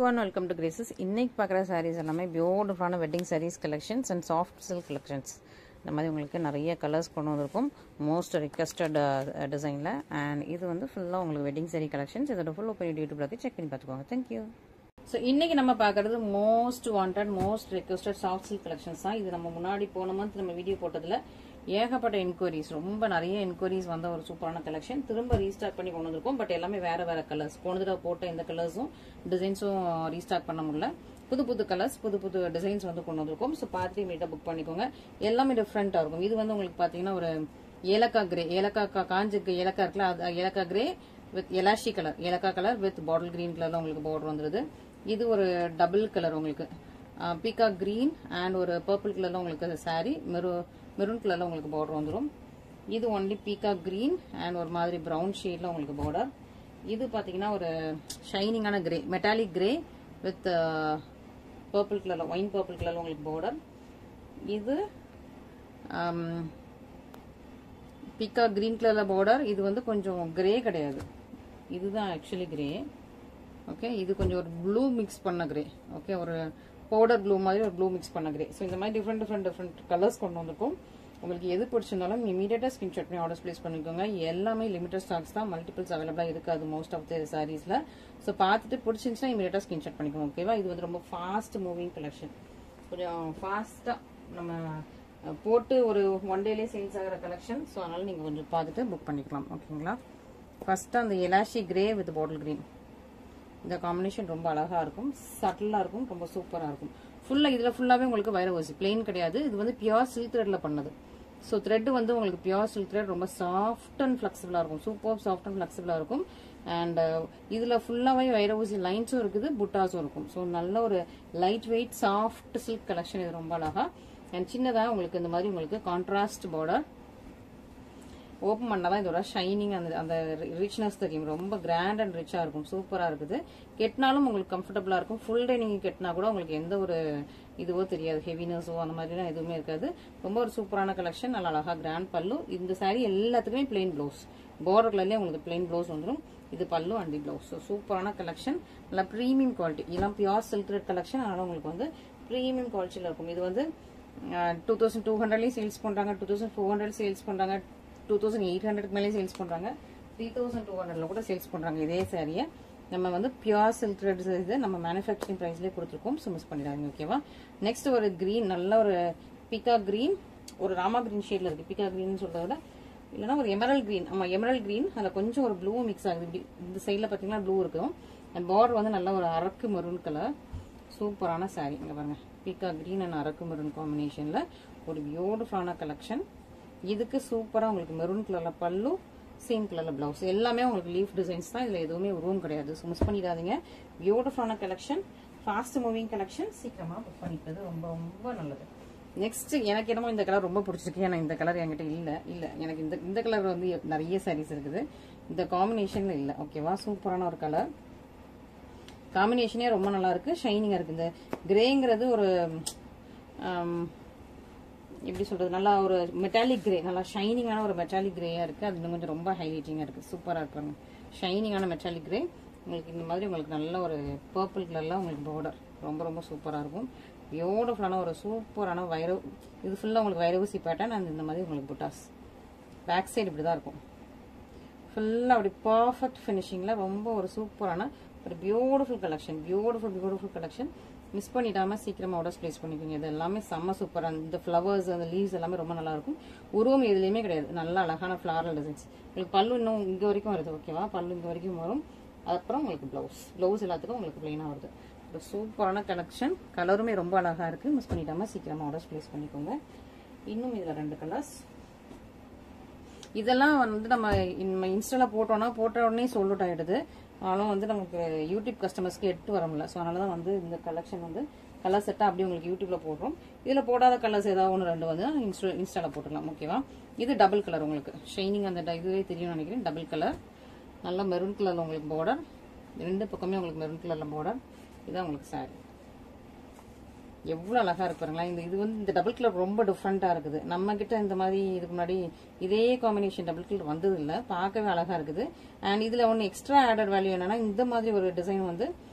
everyone, welcome to Graces. இன்னைக்கு பார்க்குற sarees எல்லாமே பியூட்டிஃபுல்லான wedding sarees collections and soft silk collections. இந்த மாதிரி உங்களுக்கு நிறைய கலர்ஸ் கொண்டு வந்திருக்கும் மோஸ்ட் ரிக்வெஸ்டட் டிசைனில். அண்ட் இது வந்து ஃபுல்லாக உங்களுக்கு வெட்டிங் saree collections. இதோட ஃபுல் ஓப்பன் யூடியூப்ல செக் பண்ணி பார்த்துக்கோங்க. தேங்க்யூ. ஸோ இன்னைக்கு நம்ம பார்க்கறது most wanted most requested soft silk collections தான். இது நம்ம முன்னாடி போன மந்த் நம்ம வீடியோ போட்டதில் ஏகப்பட்ட என்கொயரிஸ், ரொம்ப நிறைய என்கொயரிஸ் வந்த ஒரு சூப்பரான கலெக்ஷன். திரும்ப ரீஸ்டாக் பண்ணி கொண்டு வந்திருக்கோம். பட் எல்லாமே வேற வேற கலர்ஸ். போன தடவை போட்ட இந்த கலர்ஸும் டிசைன்ஸும் ரீஸ்டாக் பண்ண முடியல. புது புது கலர்ஸ், புது புது டிசைன்ஸ் வந்து கொண்டு வந்திருக்கோம். ஸோ பார்த்து இமீடியட்டா புக் பண்ணிக்கோங்க. எல்லாமே டிஃப்ரெண்டா இருக்கும். இது வந்து உங்களுக்கு பாத்தீங்கன்னா ஒரு ஏலக்காய் கிரே, ஏலக்காய் காஞ்சுக்கு ஏலக்காய் இருக்குல்ல, ஏலக்காய் கிரே வித் எலாஷி கலர், ஏலக்காய் கலர் வித் பாட்டில் கிரீன் கலர்ல உங்களுக்கு பார்டர் வந்துருது. இது ஒரு டபுள் கலர் உங்களுக்கு பீகாக் கிரீன் அண்ட் ஒரு பர்பிள் கலர்ல உங்களுக்கு சாரி, மெரூன் கலர்ல உங்களுக்கு பார்டர் வந்துடும். இது ஒன்லி பீகாக் கிரீன் அண்ட் ஒரு மாதிரி பிரவுன் ஷேட்ல உங்களுக்கு பார்டர். இது பாத்தீங்கன்னா ஒரு ஷைனிங்கான grey, metallic grey with purple கலர்ல, ஒயின் பர்பிள் கலர்ல உங்களுக்கு பார்டர். இது பீகாக் கிரீன் கலர்ல பார்டர். இது வந்து கொஞ்சம் கிரே கிடையாது, இதுதான் ஆக்சுவலி கிரே. ஓகே, இது கொஞ்சம் ஒரு ப்ளூ மிக்ஸ் பண்ண கிரே. ஓகே, ஒரு பவுடர் ப்ளூ மாதிரி ஒரு ப்ளூ மிக்ஸ் பண்ண கிரே. ஸோ இந்த மாதிரி டிஃப்ரெண்ட் கலர்ஸ் கொண்டு வந்திருக்கும். உங்களுக்கு எது பிடிச்சிருந்தாலும் இமீடியட்டா ஸ்கிரீன்ஷாட் பண்ணி ஆர்டர்ஸ் பிளேஸ் பண்ணிக்கோங்க. எல்லாமே லிமிடெட் ஸ்டாக்ஸ் தான், மல்டிபிள்ஸ் அவைலபிளா இருக்காது மோஸ்ட் ஆஃப் த சாரீஸ்ல. ஸோ பார்த்துட்டு பிடிச்சிருந்துச்சுன்னா இமீடியட்டா ஸ்கிரீன்ஷாட் பண்ணிக்கோங்க. ஓகேவா? இது வந்து ரொம்ப ஃபாஸ்ட் மூவிங் கலெக்ஷன். கொஞ்சம் ஃபாஸ்டா நம்ம போட்டு ஒரு ஒன் டேலேயே சேல்ஸ் ஆகிற கலெக்ஷன். ஸோ அதனால நீங்க கொஞ்சம் பார்த்துட்டு புக் பண்ணிக்கலாம். ஓகேங்களா? ஃபர்ஸ்ட் அந்த எலாஷி கிரே வித் பாட்டில் கிரீன், இந்த காம்பினேஷன் ரொம்ப அழகா இருக்கும், சட்டிலா இருக்கும், ரொம்ப சூப்பரா இருக்கும். ஃபுல்லா இதுல ஃபுல்லாவே உங்களுக்கு வைரவசி பிளெயின் கிடையாது. இது வந்து பியூர் சில்க் த்ரெட்ல பண்ணது. ஸோ த்ரெட் வந்து உங்களுக்கு பியூர் சில்க் த்ரெட், ரொம்ப சாஃப்ட் அண்ட் ஃபிளெக்சிபிளா இருக்கும். சூப்பர் சாஃப்ட் அண்ட் ஃபிளெக்சிபிளா இருக்கும். அண்ட் இதுல ஃபுல்லாவே வைரவசி லைன்ஸும் இருக்குது, புட்டாஸும் இருக்கும். ஸோ நல்ல ஒரு light weight soft silk collection. இது ரொம்ப அழகா. அண்ட் சின்னதா உங்களுக்கு இந்த மாதிரி உங்களுக்கு கான்ட்ராஸ்ட் பார்டர். ஓப்பன் பண்ணாதான் இதோட ஷைனிங் அந்த ரிச்னஸ் தெரியும். ரொம்ப கிராண்ட் அண்ட் ரிச்சா இருக்கும், சூப்பரா இருக்குது. கெட்டினாலும் உங்களுக்கு கம்ஃபர்டபுளா இருக்கும். ஃபுல் டே நீங்க கெட்டினா கூட உங்களுக்கு எந்த ஒரு இதுவோ தெரியாது, ஹெவினஸோ அந்த மாதிரிலாம் எதுவுமே இருக்காது. ரொம்ப ஒரு சூப்பரான கலெக்ஷன். நல்லா அழகா கிராண்ட் பல்லு. இந்த சாரீ எல்லாத்துக்குமே பிளெயின் பிளவுஸ், பார்டர் கலர்லயே உங்களுக்கு பிளெயின் பிளவுஸ் வந்துடும். இது பல்லு அண்ட் தி பிளவுஸ். சூப்பரான கலெக்ஷன், நல்லா பிரீமியம் குவாலிட்டி. இதெல்லாம் பியூர் சில்க் த்ரெட் கலெக்ஷன், அதனால உங்களுக்கு வந்து பிரீமியம் குவாலிட்டியில இருக்கும். இது வந்து 2200 சேல்ஸ் பண்றாங்க, 2400 சேல்ஸ் பண்றாங்க, 2800 மேலே சேல்ஸ் பண்றாங்க, 3200 கூட சேல்ஸ் பண்றாங்க. இதே சாரியை நம்ம வந்து பியூர் சில்க் த்ரெட் இது நம்ம மேனுஃபேக்சரிங் பிரைஸ்லேயே கொடுத்துருக்கோம். ஸோ மிஸ் பண்ணிடாதீங்க. ஓகேவா? நெக்ஸ்ட் ஒரு கிரீன், நல்ல ஒரு பீகாக் கிரீன், ஒரு ராமா கிரீன் ஷேட்ல இருக்கு. பீகாக் கிரீன் சொல்றத விட இல்லைன்னா ஒரு எமரல் கிரீன். ஆமா, எமரல் கிரீன். அதில் கொஞ்சம் ஒரு ப்ளூ மிக்ஸ் ஆகுது. இந்த சைட்ல பாத்தீங்கன்னா ப்ளூ இருக்கும். அண்ட் பார்டர் வந்து நல்ல ஒரு அரக்கு மெரூன் கலர். சூப்பரான சாரி. இங்க பாருங்க, பீகாக் கிரீன் அண்ட் அரக்கு மெரூன் காம்பினேஷன்ல ஒரு பியூட்டிஃபுல்லான கலெக்ஷன். இதுக்கு சூப்பரா உங்களுக்கு மெரூன் கலர்ல பல்லு, சேம் கலர்ல பிளவுஸ். எல்லாமே உங்களுக்கு லீஃப் டிசைன்ஸ் தான். இதுல எதுவுமே உருவம் கிடையாது. ஸோ மிஸ் பண்ணிடாதீங்க. பியூட்டிஃபுல்லான கலெக்ஷன், ஃபாஸ்ட் மூவிங் கலெக்ஷன். சீக்கிரமா புக் பண்ணிக்கிறது ரொம்ப ரொம்ப நல்லது. நெக்ஸ்ட் எனக்கு என்னமோ இந்த கலர் ரொம்ப பிடிச்சிருக்கு. ஏன்னா இந்த கலர் என்கிட்ட இல்ல எனக்கு இந்த கலர் வந்து நிறைய சாரீஸ் இருக்குது, இந்த காம்பினேஷன்ல இல்ல. ஓகேவா? சூப்பரான ஒரு கலர் காம்பினேஷனே ரொம்ப நல்லா இருக்கு, ஷைனிங்கா இருக்கு. இந்த கிரேங்கிறது ஒரு எப்படி சொல்றது, நல்லா ஒரு மெட்டாலிக் கிரே, நல்லா ஷைனிங்கான ஒரு மெட்டாலிக் கிரேயா இருக்கு. அது இன்னும் கொஞ்சம் ரொம்ப ஹைலைட்டிங்கா இருக்கு, சூப்பரா இருக்கு. ஷைனிங்கான மெட்டாலிக் கிரே உங்களுக்கு இந்த மாதிரி உங்களுக்கு நல்ல ஒரு பர்பிள் கலர்ல உங்களுக்கு பார்டர் ரொம்ப ரொம்ப சூப்பரா இருக்கும். பியூட்டிஃபுல்லான ஒரு சூப்பரான இது ஃபுல்லா உங்களுக்கு வைரவசி பேட்டர்ன். அண்ட் இந்த மாதிரி உங்களுக்கு புட்டாஸ். பேக் சைடு இப்படிதான் இருக்கும். ஃபுல்லா அப்படி பர்ஃபெக்ட் ஃபினிஷிங்ல ரொம்ப ஒரு சூப்பரான ஒரு beautiful collection. Beautiful collection. Miss பண்ணிடாம சீக்கிரமா ஆர்டர்ஸ் பிளேஸ் பண்ணிக்கோங்க. இது எல்லாமே செம்ம சூப்பரா. இந்த ஃபிளவர்ஸ், அந்த லீவ்ஸ் எல்லாமே ரொம்ப நல்லா இருக்கும். உருவம் எதுலையுமே கிடையாது, நல்ல அழகான ஃபிளாரல் டிசைன்ஸ். உங்களுக்கு பல்லு இன்னும் இங்க வரைக்கும் வருது. ஓகேவா? பல்லு இங்க வரைக்கும் வரும். அப்புறம் உங்களுக்கு பிளவுஸ் எல்லாத்துக்கும் உங்களுக்கு பிளெயினா வருது. ஒரு சூப்பரான கலெக்ஷன். கலருமே ரொம்ப அழகா இருக்கு. மிஸ் பண்ணிடாம சீக்கிரமா ஆர்டர்ஸ் பிளேஸ் பண்ணிக்கோங்க. இன்னும் இதுல 2 கலர்ஸ். இதெல்லாம் வந்து நம்ம இன்ஸ்டால போட்ட உடனே சோல்ட் அவுட் ஆயிடுது. ஆனாலும் வந்து நமக்கு யூடியூப் கஸ்டமர்ஸ்க்கு எடுத்து வர முடியல. ஸோ அதனாலதான் வந்து இந்த கலெக்ஷன் வந்து கலர் செட்டா அப்படியே உங்களுக்கு யூடியூப்ல போடுறோம். இதுல போடாத கலர்ஸ் ஏதாவது 1 2 வந்து இன்ஸ்டால போட்டுக்கலாம். ஓகேவா? இது டபுள் கலர். உங்களுக்கு ஷைனிங் அந்த இதுவே தெரியும் நினைக்கிறேன். டபுள் கலர், நல்ல மெரூன் கலர்ல உங்களுக்கு பார்டர். 2 பக்கமே உங்களுக்கு மெரூன் கலர்ல பார்டர். இதான் உங்களுக்கு சாரி. எவ்வளவு அழகா இருக்கு பாருங்களா. இது வந்து இந்த டபுள் கலர் ரொம்ப டிஃப்ரெண்டா இருக்குது. நம்ம கிட்ட இந்த மாதிரி இதுக்கு முன்னாடி இதே காம்பினேஷன் டபுள் கலர் வந்தது இல்ல. பார்க்கவே அழகா இருக்குது. அண்ட் இதுல ஒன்னு எக்ஸ்ட்ரா ஆடட் வேல்யூ என்னன்னா, இந்த மாதிரி ஒரு டிசைன் வந்து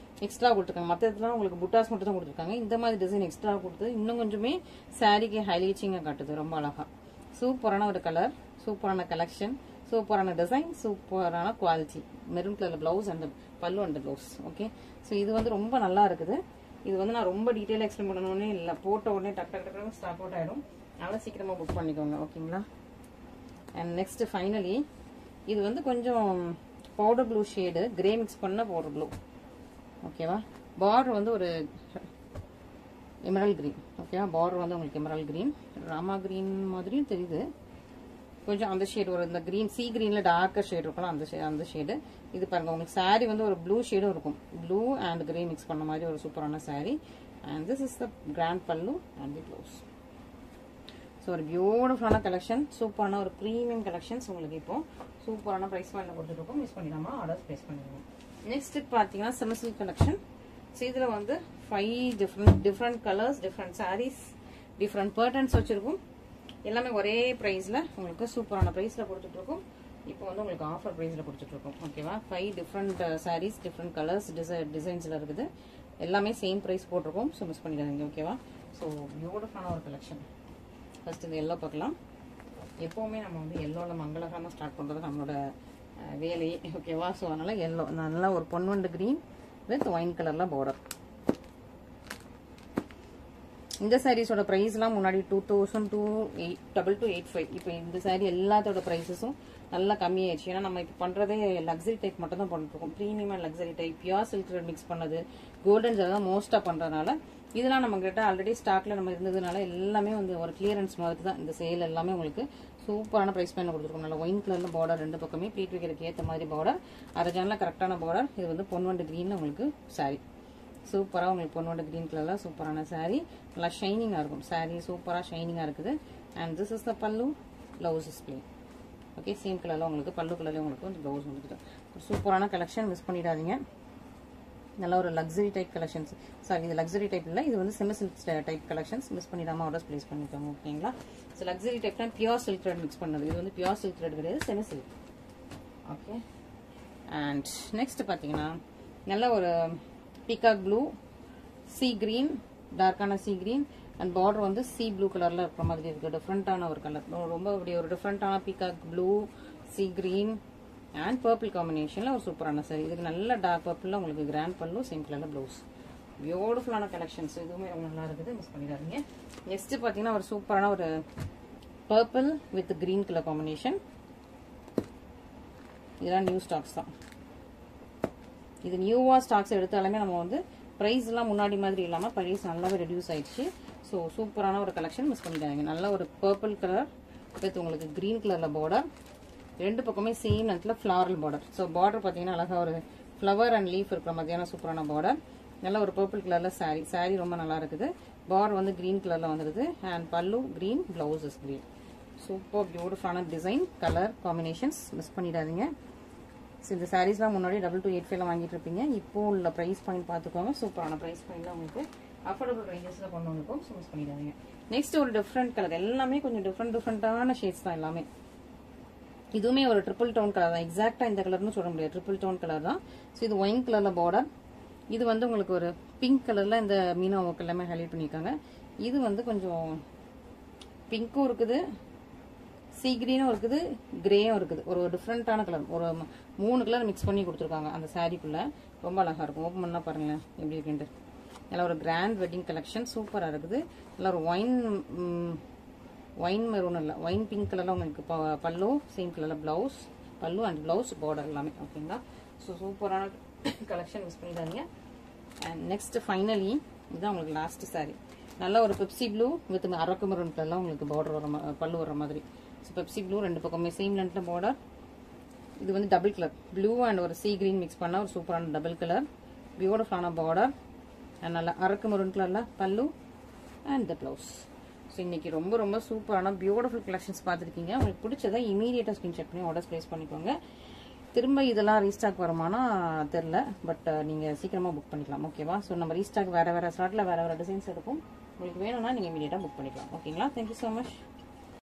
எக்ஸ்ட்ரா கொடுத்துருக்காங்க. மற்ற இடத்துல உங்களுக்கு புட்டாஸ் மட்டும் தான் கொடுத்துருக்காங்க. இந்த மாதிரி டிசைன் எக்ஸ்ட்ரா கொடுத்து இன்னும் கொஞ்சமே சாரிக்கு ஹைலைட்டிங்காக காட்டுது. ரொம்ப அழகா சூப்பரான ஒரு கலர், சூப்பரான கலெக்ஷன், சூப்பரான டிசைன், சூப்பரான quality. Maroon colour blouse and பல்லு அண்ட் பிளவுஸ். ஓகே, ஸோ இது வந்து ரொம்ப நல்லா இருக்குது. இது வந்து நான் ரொம்ப டீட்டெயிலாக எக்ஸ்பிளைன் பண்ணணும்னே இல்லை, போட்ட உடனே டக் டக் டக்கு ஸ்டாக் அவுட் ஆகிடும். அதனால் சீக்கிரமாக புக் பண்ணிக்கோங்க. ஓகேங்களா. அண்ட் நெக்ஸ்ட் ஃபைனலி இது வந்து கொஞ்சம் powder blue shade, grey mix பண்ண பவுடர் ப்ளூ. ஓகேவா. பார்டர் வந்து ஒரு எமரல் கிரீன். ஓகேவா. பார்டர் வந்து உங்களுக்கு எமரல் கிரீன், ராமா கிரீன் மாதிரியும் தெரியுது. கொஞ்சம் அந்த ஷேடு ஒரு இந்த கிரீன் சி கிரீன்ல டார்க்கர் ஷேடு இருக்கலாம், அந்த ஷேடு. இது பாருங்க, உங்களுக்கு சாரி வந்து ஒரு ப்ளூ ஷேடும் இருக்கும். ப்ளூ அண்ட் கிரே மிக்ஸ் பண்ண மாதிரி ஒரு சூப்பரான sari. And this is the grand pallu and the blouse. So ஒரு பியூட்டிஃபுல்லான கலெக்ஷன், சூப்பரான ஒரு ப்ரீமியம் கலெக்ஷன்ஸ் உங்களுக்கு இப்போ சூப்பரான ப்ரைஸ் பாயிண்ட்ல கொடுத்துருக்கோம். மிஸ் பண்ணிடாம ஆர்டர்ஸ் ப்ளேஸ் பண்ணிடுவோம். நெக்ஸ்ட் பார்த்தீங்கன்னா செமசில்க் கலெக்ஷன். ஸோ இதில் வந்து 5 different colours, different saris, different patterns வச்சிருக்கும். எல்லாமே ஒரே ப்ரைஸில் உங்களுக்கு சூப்பரான ப்ரைஸில் கொடுத்துட்ருக்கோம். இப்போ வந்து உங்களுக்கு ஆஃபர் ப்ரைஸில் கொடுத்துட்ருக்கோம். ஓகேவா. 5 டிஃப்ரெண்ட் சாரீஸ், டிஃப்ரெண்ட் கலர்ஸ், டிசைன்ஸில் இருக்குது. எல்லாமே சேம் ப்ரைஸ் போட்டிருக்கோம். ஸோ மிஸ் பண்ணிடாதீங்க. ஓகேவா. ஸோ பியூட்டிஃபுல்லான ஒரு கலெக்ஷன். ஃபர்ஸ்ட் இந்த எல்லோ பார்க்கலாம். எப்போவுமே நம்ம வந்து எல்லோவில் மங்களகரமாக ஸ்டார்ட் பண்ணுறது நம்மளோட வேலையே. ஓகேவா. ஸோ அதனால் எல்லோ நல்லா ஒரு பொன்வண்டு கிரீன் வித் ஒயின் கலரில் பார்டர். இந்த சாரீஸோட ப்ரைஸ்லாம் முன்னாடி 2285. இப்போ இந்த சாரீ எல்லாத்தோட ப்ரைஸஸும் நல்லா கம்மியாயிடுச்சு. ஏன்னா நம்ம இப்போ பண்ணுறதே லக்ஸரி டைப் மட்டும் தான் பண்ணிருக்கோம். Premium and luxury type, pure silk thread mix பண்ணது, கோல்டன் ஜெல் தான் மோஸ்ட்டாக பண்ணுறதுனால இதெல்லாம் நம்ம கிட்ட ஆல்ரெடி ஸ்டாக்ல நம்ம இருந்ததுனால எல்லாமே வந்து ஒரு கிளியரன்ஸ் மாதிரி தான் இந்த சேல் எல்லாமே உங்களுக்கு சூப்பரான ப்ரைஸ் பாயிண்ட் கொடுத்துருக்கோம். நல்லா ஒயின் கலர்ல பார்டர், ரெண்டு பக்கமே ப்ளீட் வைக்கிறதுக்கு ஏற்ற மாதிரி பார்டர், அரஜானில் கரெக்டான பார்டர். இது வந்து பொன்வண்டு கிரீன்ல உங்களுக்கு சாரி சூப்பராக உங்களுக்கு பொன்வண்டு கிரீன் கலர்ல சூப்பரான சாரி, நல்லா ஷைனிங்காக இருக்கும். சாரி சூப்பராக ஷைனிங்காக இருக்குது. அண்ட் திஸ் இஸ் த பல்லு, blouse is plane. Okay, same கலரில் உங்களுக்கு பல்லு கலர்லேயே உங்களுக்கு வந்து ப்ளவுஸ் வந்துட்டு சூப்பரான கலெக்ஷன். மிஸ் பண்ணிடாதீங்க. நல்ல ஒரு லக்ஸரி டைப் கலெக்ஷன்ஸ். சாரி, இது லக்ஸரி டைப் இல்லை, இது வந்து semi silk type collections. Miss பண்ணிடாம ஆர்டர்ஸ் பிளேஸ் பண்ணிக்கோங்க. ஓகேங்களா. ஸோ லக்ஸரி டைப்னா பியூர் சில்க் த்ரெட் மிக்ஸ் பண்ணது. இது வந்து பியூர் சில்க் த்ரெட் கிடையாது, semi silk. Okay. And next பார்த்தீங்கன்னா நல்ல ஒரு பீகாக் ப்ளூ, சி கிரீன், டார்க்கான சி கிரீன் அண்ட் பார்டர் வந்து சி ப்ளூ கலர்ல இருக்கிற மாதிரி இருக்கு. டிஃப்ரெண்டான ஒரு கலர், ரொம்ப அப்படி ஒரு டிஃப்ரெண்டான peacock blue, sea green and purple காம்பினேஷன்ல ஒரு சூப்பரான சாரி. இதுக்கு நல்ல டார்க் பர்பிள்ல உங்களுக்கு கிராண்ட் பல்லு, சேம் கலர்ல ப்ளவுஸ். பியூட்டிஃபுல்லான கலெக்ஷன்ஸ், இதுவுமே ரொம்ப நல்லா இருக்குது. மிஸ் பண்ணிடாதீங்க. நெக்ஸ்ட் பாத்தீங்கன்னா ஒரு சூப்பரான ஒரு purple with green colour combination. இதெல்லாம் நியூ ஸ்டாக்ஸ் தான். இது நியூவா ஸ்டாக்ஸ் எடுத்தாலுமே நம்ம வந்து பிரைஸ் எல்லாம் முன்னாடி மாதிரி இல்லாம பிரைஸ் நல்லாவே ரெடியூஸ் ஆயிடுச்சு. ஸோ சூப்பரான ஒரு கலெக்ஷன். மிஸ் பண்ணிடாதீங்க. நல்ல ஒரு பர்பிள் கலர் வித் உங்களுக்கு கிரீன் கலர்ல பார்டர், ரெண்டு பக்கமே சேம் நேரத்தில் ஃப்ளாரல் பார்டர். ஸோ பார்டர் பார்த்தீங்கன்னா அழகாக ஒரு ஃப்ளவர் அண்ட் லீஃப் இருக்கிற மாதிரியான சூப்பரான பார்டர். நல்ல ஒரு பர்பிள் கலரில் சாரி. சாரி ரொம்ப நல்லா இருக்குது. பார்டர் வந்து கிரீன் கலரில் வந்துடுது. அண்ட் பல்லு green, blouse is green. Super பியூட்டிஃபுல்லான டிசைன், கலர் காம்பினேஷன்ஸ். மிஸ் பண்ணிடாதீங்க. ஸோ இந்த சாரீஸ்லாம் முன்னாடி 2285 வாங்கிட்டு இருப்பீங்க. இப்போ உள்ள ப்ரைஸ் பாயிண்ட் பார்த்துக்கோங்க. சூப்பரான ப்ரைஸ் பாயிண்ட் உங்களுக்கு அஃபோர்டபுள் ரேஞ்சஸில் கொண்டு வந்திருக்கோம். ஸோ மிஸ் பண்ணிடாதீங்க. நெக்ஸ்ட் ஒரு டிஃப்ரெண்ட் கலர், எல்லாமே கொஞ்சம் டிஃப்ரெண்டான ஷேட்ஸ் தான் எல்லாமே. இதுவுமே ஒரு ட்ரிபிள் டோன் கலர் தான். எக்ஸாக்டா இந்த கலர்னு சொல்ல முடியாது, ட்ரிபிள் டோன் கலர் தான். ஸோ இது ஒயின் கலர்ல பார்டர். இது வந்து உங்களுக்கு ஒரு பிங்க் கலர்ல இந்த மீனா ஒர்க் எல்லாமே ஹைலைட் பண்ணியிருக்காங்க. இது வந்து கொஞ்சம் பிங்க்கும் இருக்குது, சீ கிரீனும் இருக்குது, கிரேயும் இருக்குது. ஒரு டிஃப்ரெண்டான கலர், ஒரு 3 கலர் மிக்ஸ் பண்ணி கொடுத்துருக்காங்க அந்த சாரீக்குள்ள. ரொம்ப அழகா இருக்கும். ஓப்பன் பண்ணா பாருங்களேன் எப்படி இருக்குன்ட்டு. நல்லா ஒரு கிராண்ட் வெட்டிங் கலெக்ஷன், சூப்பரா இருக்குது. நல்லா ஒரு ஒயின் மெரூன் இல்லை, ஒயின் பிங்க் கலர்ல உங்களுக்கு பல்லு, சேம் கலர்ல பிளவுஸ், பல்லு அண்ட் பிளவுஸ் பார்டர் எல்லாமே. ஓகேங்களா. ஸோ சூப்பரான கலெக்ஷன். மிஸ் பண்ணிடாதீங்க. அண்ட் நெக்ஸ்ட் ஃபைனலி இதுதான் உங்களுக்கு லாஸ்ட் சாரி. நல்ல ஒரு Pepsi blue with Araku maroon கலர்லாம் உங்களுக்கு பார்டர் வர பல்லு வர மாதிரி. ஸோ பெப்சி ப்ளூ ரெண்டு பக்கமே சேம் லென்த்ல பார்டர். இது வந்து டபுள் கலர், ப்ளூ அண்ட் ஒரு சீ கிரீன் மிக்ஸ் பண்ண ஒரு சூப்பரான டபுள் கலர், பியூட்டிஃபுல்லான பார்டர் அண்ட் நல்லா அரக்கு மெரூன் கலர்ல பல்லு அண்ட் த பிளவுஸ். ஸோ இன்னைக்கு ரொம்ப ரொம்ப சூப்பரான பியூட்டிஃபுல் கலெக்ஷன்ஸ் பார்த்துருக்கீங்க. உங்களுக்கு பிடிச்சதை இமீடியட்டாக ஸ்கிரீன்ஷாட் பண்ணி ஆர்டர்ஸ் பிளேஸ் பண்ணிக்கோங்க. திரும்ப இதெல்லாம் ரீஸ்டாக் வருமானா தெரில, பட் நீங்கள் சீக்கிரமாக புக் பண்ணிக்கலாம். ஓகேவா. ஸோ நம்ம ரீஸ்டாக் வேறு ஸ்லாட்டில் வேறு டிசைன்ஸ் இருக்கும். உங்களுக்கு வேணும்னா நீங்கள் இமீடியட்டாக புக் பண்ணிக்கலாம். ஓகேங்களா. Thank you so much.